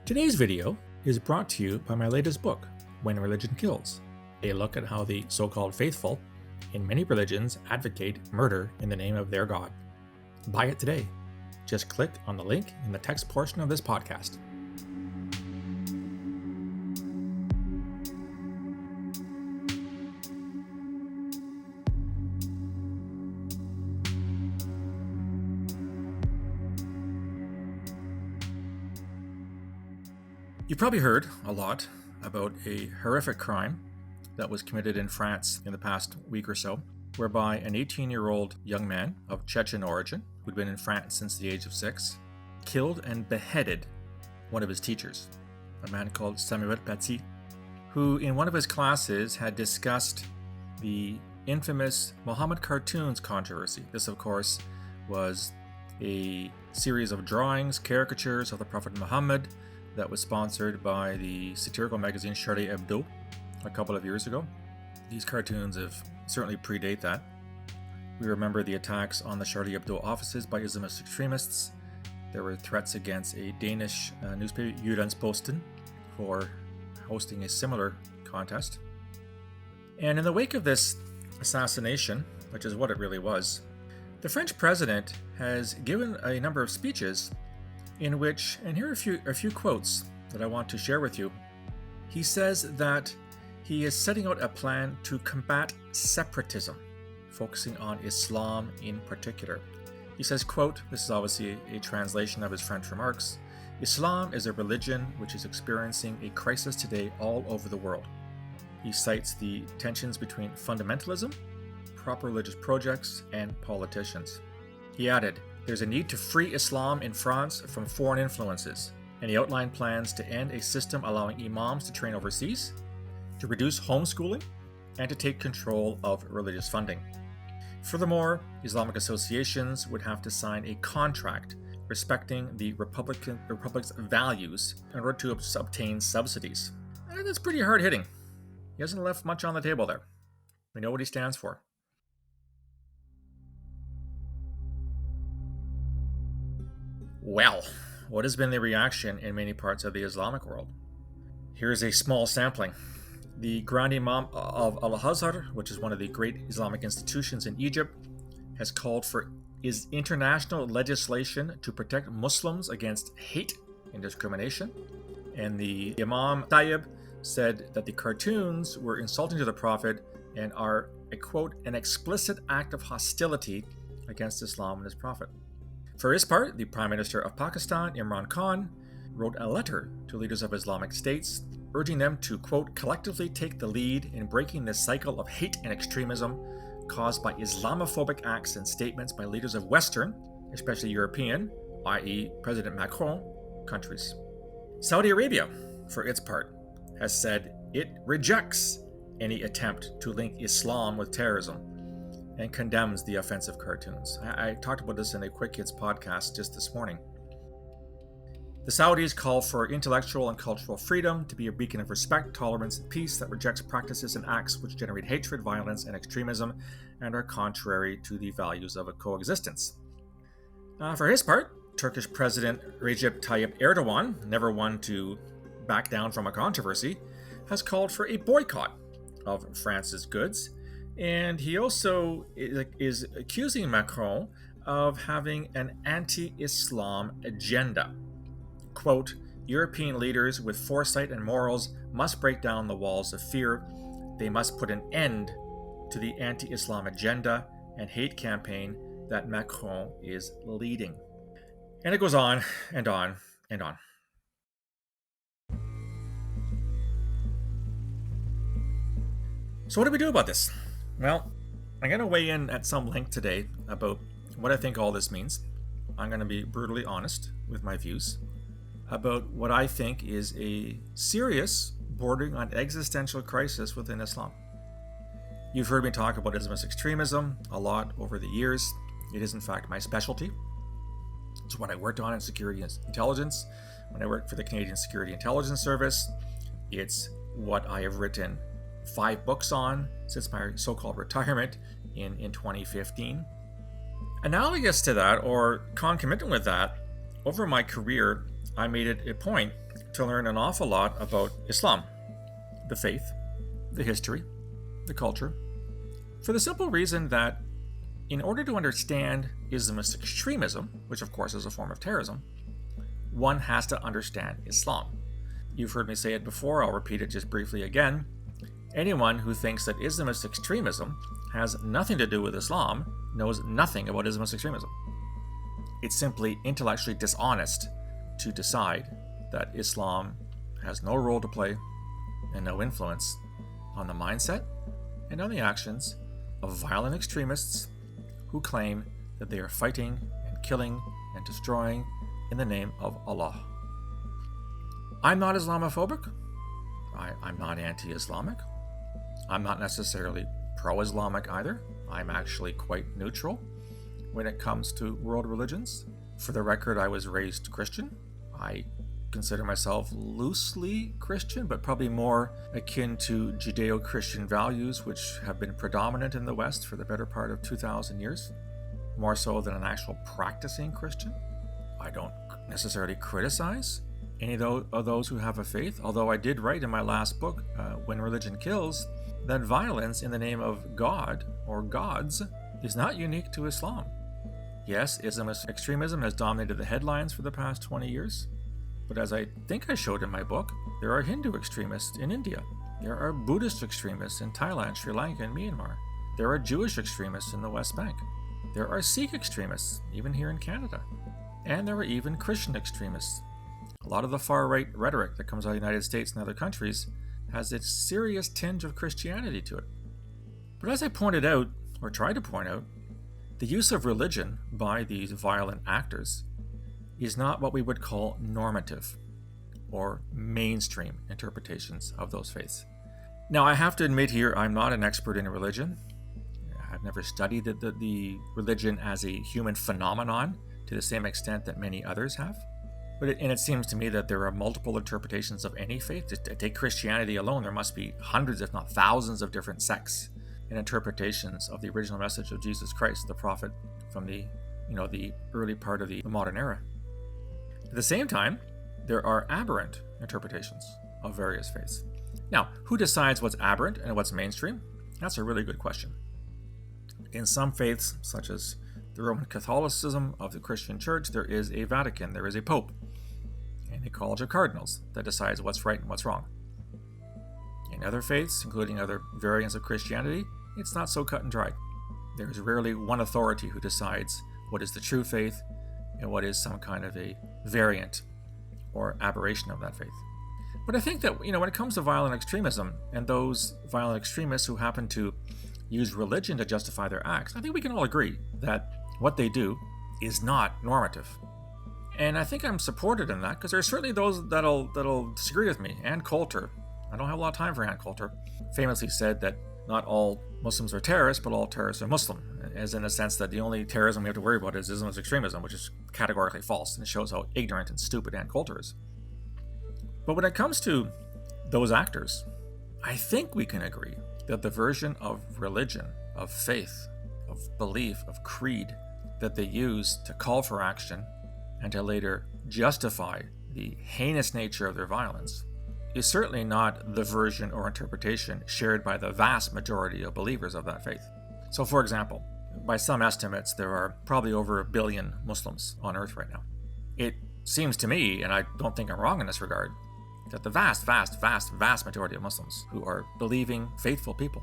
Today's video is brought to you by my latest book, When Religion Kills, a look at how the so-called faithful in many religions advocate murder in the name of their God. Buy it today. Just click on the link in the text portion of this podcast. You've probably heard a lot about a horrific crime that was committed in France in the past week or so, whereby an 18-year-old young man of Chechen origin, who'd been in France since the age of 6, killed and beheaded one of his teachers, a man called Samuel Paty, who in one of his classes had discussed the infamous Mohammed cartoons controversy. This, of course, was a series of drawings, caricatures of the Prophet Mohammad, that was sponsored by the satirical magazine Charlie Hebdo a couple of years ago. These cartoons certainly predate that. We remember the attacks on the Charlie Hebdo offices by Islamist extremists. There were threats against a Danish newspaper, Jyllands-Posten, for hosting a similar contest. And in the wake of this assassination, which is what it really was, the French president has given a number of speeches in which, and here are a few quotes that I want to share with you. He says that he is setting out a plan to combat separatism, focusing on Islam in particular. He says, quote, this is obviously a translation of his French remarks, "Islam is a religion which is experiencing a crisis today all over the world." He cites the tensions between fundamentalism, proper religious projects, and politicians. He added, "There's a need to free Islam in France from foreign influences," and he outlined plans to end a system allowing imams to train overseas, to reduce homeschooling, and to take control of religious funding. Furthermore, Islamic associations would have to sign a contract respecting the Republic's values in order to obtain subsidies. And that's pretty hard-hitting. He hasn't left much on the table there. We know what he stands for. Well, what has been the reaction in many parts of the Islamic world? Here's a small sampling. The Grand Imam of Al-Azhar, which is one of the great Islamic institutions in Egypt, has called for international legislation to protect Muslims against hate and discrimination. And the Imam Tayyib said that the cartoons were insulting to the Prophet and are, I quote, an explicit act of hostility against Islam and his Prophet. For his part, the Prime Minister of Pakistan, Imran Khan, wrote a letter to leaders of Islamic states, urging them to, quote, collectively take the lead in breaking this cycle of hate and extremism caused by Islamophobic acts and statements by leaders of Western, especially European, i.e. President Macron, countries. Saudi Arabia, for its part, has said it rejects any attempt to link Islam with terrorism and condemns the offensive cartoons. I talked about this in a Quick Hits podcast just this morning. The Saudis call for intellectual and cultural freedom to be a beacon of respect, tolerance, and peace that rejects practices and acts which generate hatred, violence, and extremism and are contrary to the values of a coexistence. For his part, Turkish President Recep Tayyip Erdogan, never one to back down from a controversy, has called for a boycott of France's goods. And he also is accusing Macron of having an anti-Islam agenda. Quote, European leaders with foresight and morals must break down the walls of fear. They must put an end to the anti-Islam agenda and hate campaign that Macron is leading. And it goes on and on and on. So what do we do about this? Well, I'm going to weigh in at some length today about what I think all this means. I'm going to be brutally honest with my views about what I think is a serious, bordering on existential crisis within Islam. You've heard me talk about Islamist extremism a lot over the years. It is in fact my specialty. It's what I worked on in security and intelligence when I worked for the Canadian Security Intelligence Service. It's what I have written 5 books on since my so-called retirement in 2015. Analogous to that, or concomitant with that, over my career, I made it a point to learn an awful lot about Islam, the faith, the history, the culture, for the simple reason that in order to understand Islamist extremism, which of course is a form of terrorism, one has to understand Islam. You've heard me say it before, I'll repeat it just briefly again. Anyone who thinks that Islamist extremism has nothing to do with Islam knows nothing about Islamist extremism. It's simply intellectually dishonest to decide that Islam has no role to play and no influence on the mindset and on the actions of violent extremists who claim that they are fighting and killing and destroying in the name of Allah. I'm not Islamophobic. I'm not anti-Islamic. I'm not necessarily pro-Islamic either. I'm actually quite neutral when it comes to world religions. For the record, I was raised Christian. I consider myself loosely Christian, but probably more akin to Judeo-Christian values, which have been predominant in the West for the better part of 2,000 years, more so than an actual practicing Christian. I don't necessarily criticize any of those who have a faith, although I did write in my last book, When Religion Kills, that violence in the name of God or gods is not unique to Islam. Yes, Islamist extremism has dominated the headlines for the past 20 years, but as I think I showed in my book, there are Hindu extremists in India. There are Buddhist extremists in Thailand, Sri Lanka, and Myanmar. There are Jewish extremists in the West Bank. There are Sikh extremists, even here in Canada. And there are even Christian extremists. A lot of the far-right rhetoric that comes out of the United States and other countries has a serious tinge of Christianity to it. But as I pointed out, or tried to point out, the use of religion by these violent actors is not what we would call normative or mainstream interpretations of those faiths. Now, I have to admit here, I'm not an expert in religion. I've never studied the religion as a human phenomenon to the same extent that many others have. But it seems to me that there are multiple interpretations of any faith. To take Christianity alone, there must be hundreds, if not thousands, of different sects and interpretations of the original message of Jesus Christ, the prophet from the early part of the modern era. At the same time, there are aberrant interpretations of various faiths. Now, who decides what's aberrant and what's mainstream? That's a really good question. In some faiths, such as the Roman Catholicism of the Christian Church, there is a Vatican, there is a Pope, and a College of Cardinals that decides what's right and what's wrong. In other faiths, including other variants of Christianity, it's not so cut and dried. There is rarely one authority who decides what is the true faith and what is some kind of a variant or aberration of that faith. But I think that, when it comes to violent extremism and those violent extremists who happen to use religion to justify their acts, I think we can all agree that what they do is not normative. And I think I'm supported in that because there are certainly those that'll disagree with me. Ann Coulter, I don't have a lot of time for Ann Coulter, famously said that not all Muslims are terrorists, but all terrorists are Muslim, as in a sense that the only terrorism we have to worry about is Islamist extremism, which is categorically false, and it shows how ignorant and stupid Ann Coulter is. But when it comes to those actors, I think we can agree that the version of religion, of faith, of belief, of creed that they use to call for action and to later justify the heinous nature of their violence is certainly not the version or interpretation shared by the vast majority of believers of that faith. So, for example, by some estimates, there are probably over 1 billion Muslims on earth right now. It seems to me, and I don't think I'm wrong in this regard, that the vast majority of Muslims who are believing, faithful people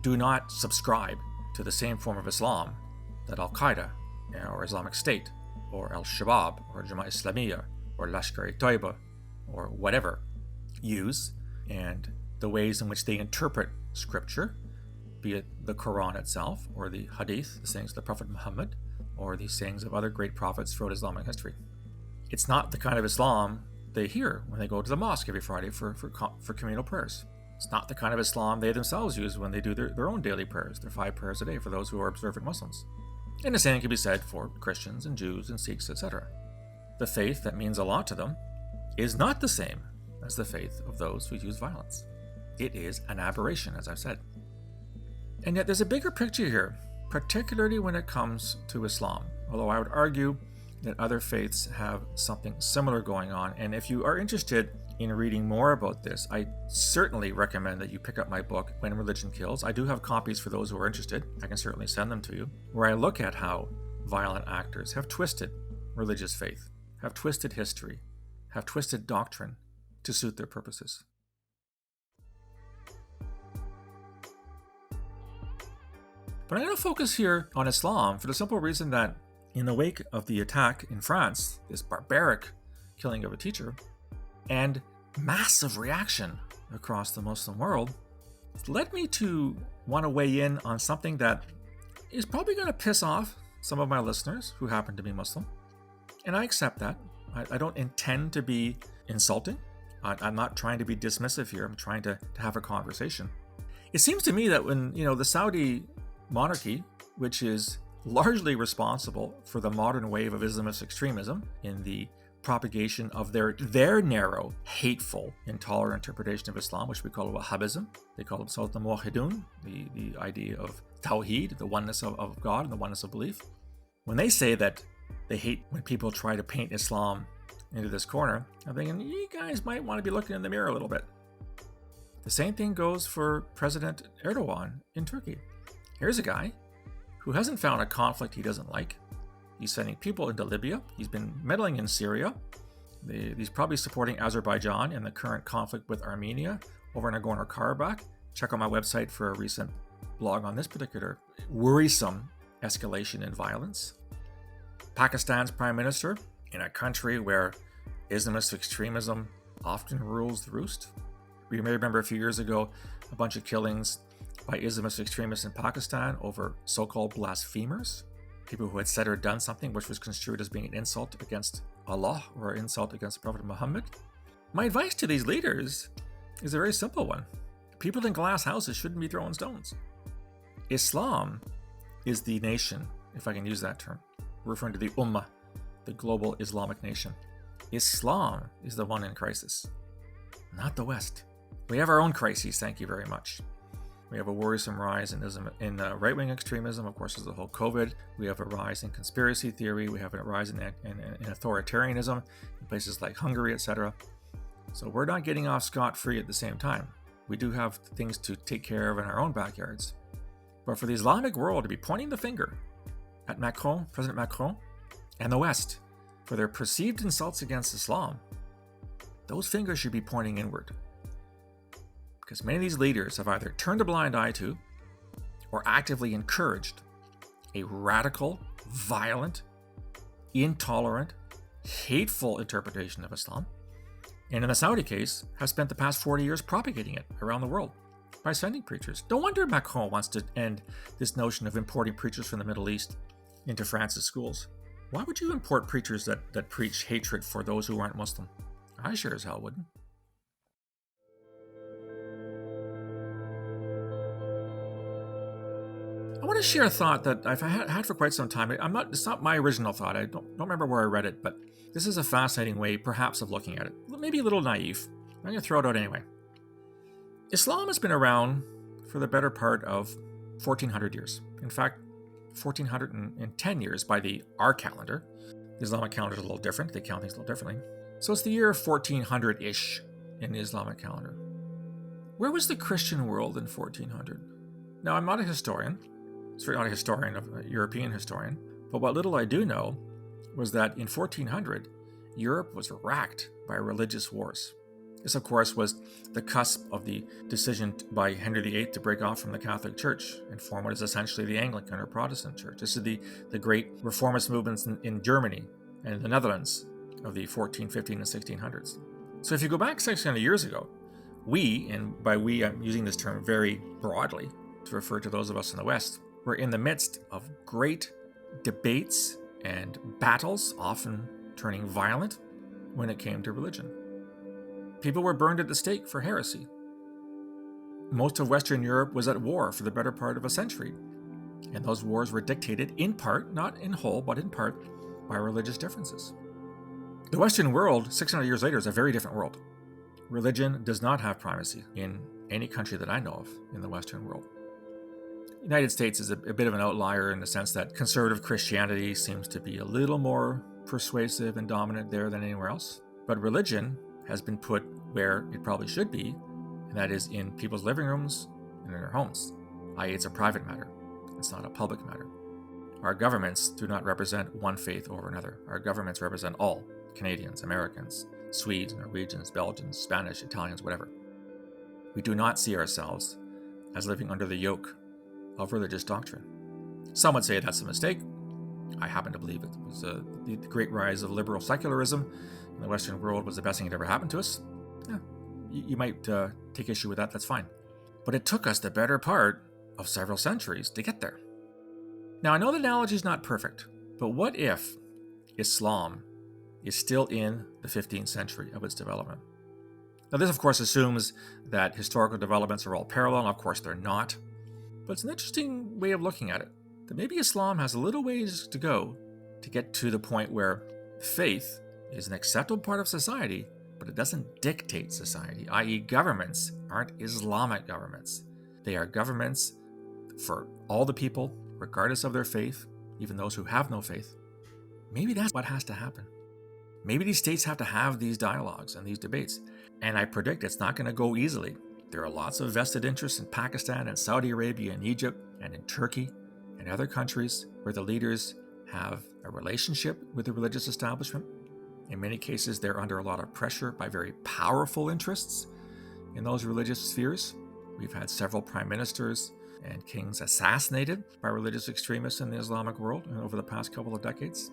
do not subscribe to the same form of Islam that Al-Qaeda or Islamic State or Al-Shabaab or Jamaat Islamiyah or Lashkar-e-Taiba or whatever use, and the ways in which they interpret scripture, be it the Quran itself or the Hadith, the sayings of the Prophet Mohammad, or the sayings of other great prophets throughout Islamic history. It's not the kind of Islam they hear when they go to the mosque every Friday for communal prayers. It's not the kind of Islam they themselves use when they do their own daily prayers, their 5 prayers a day for those who are observant Muslims. And the same can be said for Christians and Jews and Sikhs, etc. The faith that means a lot to them is not the same as the faith of those who use violence. It is an aberration, as I've said. And yet there's a bigger picture here, particularly when it comes to Islam, although I would argue that other faiths have something similar going on. And if you are interested in reading more about this, I certainly recommend that you pick up my book, When Religion Kills. I do have copies for those who are interested. I can certainly send them to you, where I look at how violent actors have twisted religious faith, have twisted history, have twisted doctrine to suit their purposes. But I'm going to focus here on Islam for the simple reason that in the wake of the attack in France, this barbaric killing of a teacher, and massive reaction across the Muslim world, led me to want to weigh in on something that is probably going to piss off some of my listeners who happen to be Muslim. And I accept that. I don't intend to be insulting. I'm not trying to be dismissive here. I'm trying to have a conversation. It seems to me that when, the Saudi monarchy, which is largely responsible for the modern wave of Islamist extremism in the propagation of their narrow, hateful, intolerant interpretation of Islam, which we call Wahhabism. They call themselves the Muwahhidun, the idea of Tawheed, the oneness of God and the oneness of belief. When they say that they hate when people try to paint Islam into this corner, I'm thinking, you guys might want to be looking in the mirror a little bit. The same thing goes for President Erdogan in Turkey. Here's a guy who hasn't found a conflict he doesn't like. He's sending people into Libya. He's been meddling in Syria. He's probably supporting Azerbaijan in the current conflict with Armenia over in Nagorno-Karabakh. Check out my website for a recent blog on this particular worrisome escalation in violence. Pakistan's prime minister in a country where Islamist extremism often rules the roost. You may remember a few years ago a bunch of killings by Islamist extremists in Pakistan over so-called blasphemers, people who had said or done something which was construed as being an insult against Allah or an insult against Prophet Mohammad. My advice to these leaders is a very simple one. People in glass houses shouldn't be throwing stones. Islam is the nation, if I can use that term, referring to the Ummah, the global Islamic nation. Islam is the one in crisis, not the West. We have our own crises, thank you very much. We have a worrisome rise in right-wing extremism. Of course, there's the whole COVID. We have a rise in conspiracy theory. We have a rise in authoritarianism in places like Hungary, etc. So we're not getting off scot-free at the same time. We do have things to take care of in our own backyards. But for the Islamic world to be pointing the finger at Macron, President Macron, and the West for their perceived insults against Islam, those fingers should be pointing inward. Because many of these leaders have either turned a blind eye to or actively encouraged a radical, violent, intolerant, hateful interpretation of Islam, and in the Saudi case, have spent the past 40 years propagating it around the world by sending preachers. No wonder Macron wants to end this notion of importing preachers from the Middle East into France's schools. Why would you import preachers that preach hatred for those who aren't Muslim? I sure as hell wouldn't. I want to share a thought that I've had for quite some time. It's not my original thought. I don't remember where I read it, but this is a fascinating way, perhaps, of looking at it. Maybe a little naive. I'm going to throw it out anyway. Islam has been around for the better part of 1,400 years. In fact, 1,410 years by our calendar. The Islamic calendar is a little different. They count things a little differently. So it's the year 1400-ish in the Islamic calendar. Where was the Christian world in 1400? Now, I'm not a historian. Certainly not a historian, a European historian. But what little I do know was that in 1400, Europe was racked by religious wars. This, of course, was the cusp of the decision by Henry VIII to break off from the Catholic Church and form what is essentially the Anglican or Protestant Church. This is the great reformist movements in Germany and the Netherlands of the 1415 and 1600s. So if you go back 600 years ago, we, and by we I'm using this term very broadly to refer to those of us in the West, were in the midst of great debates and battles, often turning violent, when it came to religion. People were burned at the stake for heresy. Most of Western Europe was at war for the better part of a century, and those wars were dictated in part, not in whole, but in part, by religious differences. The Western world, 600 years later, is a very different world. Religion does not have primacy in any country that I know of in the Western world. The United States is a bit of an outlier in the sense that conservative Christianity seems to be a little more persuasive and dominant there than anywhere else. But religion has been put where it probably should be, and that is in people's living rooms and in their homes, i.e. it's a private matter. It's not a public matter. Our governments do not represent one faith over another. Our governments represent all Canadians, Americans, Swedes, Norwegians, Belgians, Spanish, Italians, whatever. We do not see ourselves as living under the yoke of religious doctrine. Some would say that's a mistake. I happen to believe it was the great rise of liberal secularism in the Western world was the best thing that ever happened to us. Yeah, you might take issue with that, that's fine. But it took us the better part of several centuries to get there. Now, I know the analogy is not perfect, but what if Islam is still in the 15th century of its development? Now, this, of course, assumes that historical developments are all parallel, and of course they're not. But it's an interesting way of looking at it, that maybe Islam has a little ways to go to get to the point where faith is an acceptable part of society, but it doesn't dictate society, i.e. governments aren't Islamic governments. They are governments for all the people, regardless of their faith, even those who have no faith. Maybe that's what has to happen. Maybe these states have to have these dialogues and these debates. And I predict it's not going to go easily. There are lots of vested interests in Pakistan and Saudi Arabia and Egypt and in Turkey and other countries where the leaders have a relationship with the religious establishment. In many cases, they're under a lot of pressure by very powerful interests in those religious spheres. We've had several prime ministers and kings assassinated by religious extremists in the Islamic world over the past couple of decades.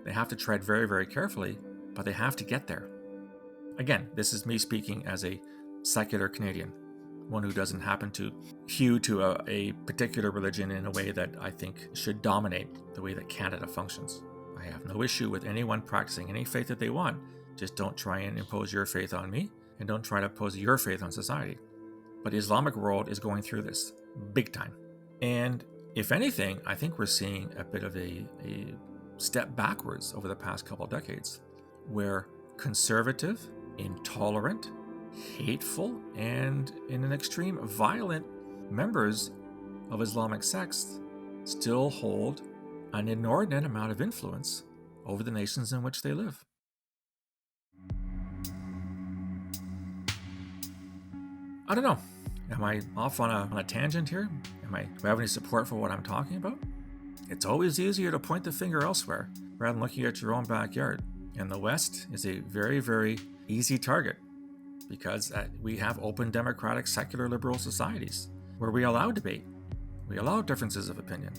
They have to tread very, very carefully, but they have to get there. Again, this is me speaking as a secular Canadian, one who doesn't happen to hew to a particular religion in a way that I think should dominate the way that Canada functions. I have no issue with anyone practicing any faith that they want. Just don't try and impose your faith on me, and don't try to impose your faith on society. But the Islamic world is going through this big time. And if anything, I think we're seeing a bit of a step backwards over the past couple of decades, where conservative, intolerant, hateful, and in an extreme violent members of Islamic sects still hold an inordinate amount of influence over the nations in which they live. I don't know. Am I off on a tangent here? Do I have any support for what I'm talking about? It's always easier to point the finger elsewhere rather than looking at your own backyard. And the West is a very, very easy target because we have open, democratic, secular, liberal societies where we allow debate. We allow differences of opinion.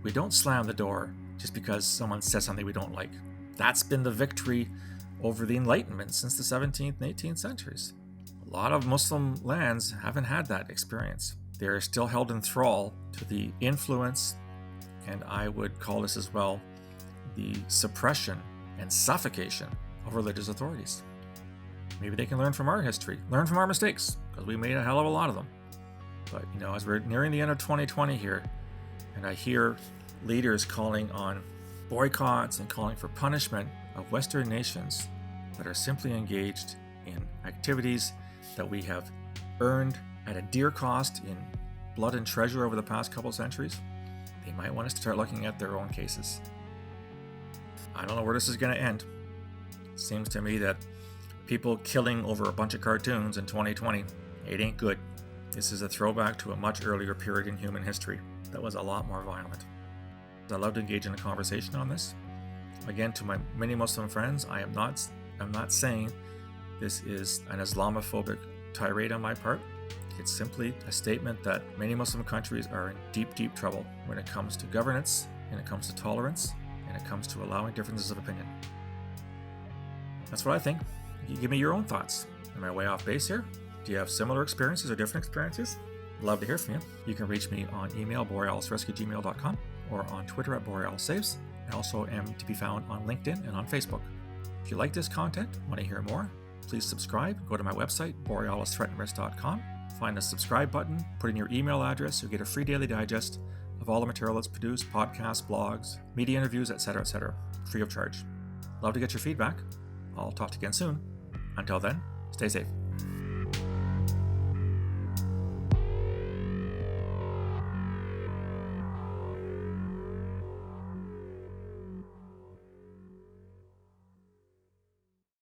We don't slam the door just because someone says something we don't like. That's been the victory over the Enlightenment since the 17th and 18th centuries. A lot of Muslim lands haven't had that experience. They're still held in thrall to the influence, and I would call this as well, the suppression and suffocation of religious authorities. Maybe they can learn from our history, learn from our mistakes, because we made a hell of a lot of them. But, as we're nearing the end of 2020 here, and I hear leaders calling on boycotts and calling for punishment of Western nations that are simply engaged in activities that we have earned at a dear cost in blood and treasure over the past couple centuries, they might want us to start looking at their own cases. I don't know where this is going to end. It seems to me that people killing over a bunch of cartoons in 2020, it ain't good. This is a throwback to a much earlier period in human history that was a lot more violent. I'd love to engage in a conversation on this. Again, to my many Muslim friends, I'm not saying this is an Islamophobic tirade on my part. It's simply a statement that many Muslim countries are in deep, deep trouble when it comes to governance, when it comes to tolerance, and it comes to allowing differences of opinion. That's what I think. You give me your own thoughts. Am I way off base here? Do you have similar experiences or different experiences? I'd love to hear from you. You can reach me on email, borealisrescue@gmail.com, or on Twitter @BorealisSaves. I also am to be found on LinkedIn and on Facebook. If you like this content, want to hear more, please subscribe. Go to my website, borealisthreatandrisk.com. Find the subscribe button, put in your email address, you'll get a free daily digest of all the material that's produced, podcasts, blogs, media interviews, etc., free of charge. Love to get your feedback. I'll talk to you again soon. Until then, stay safe.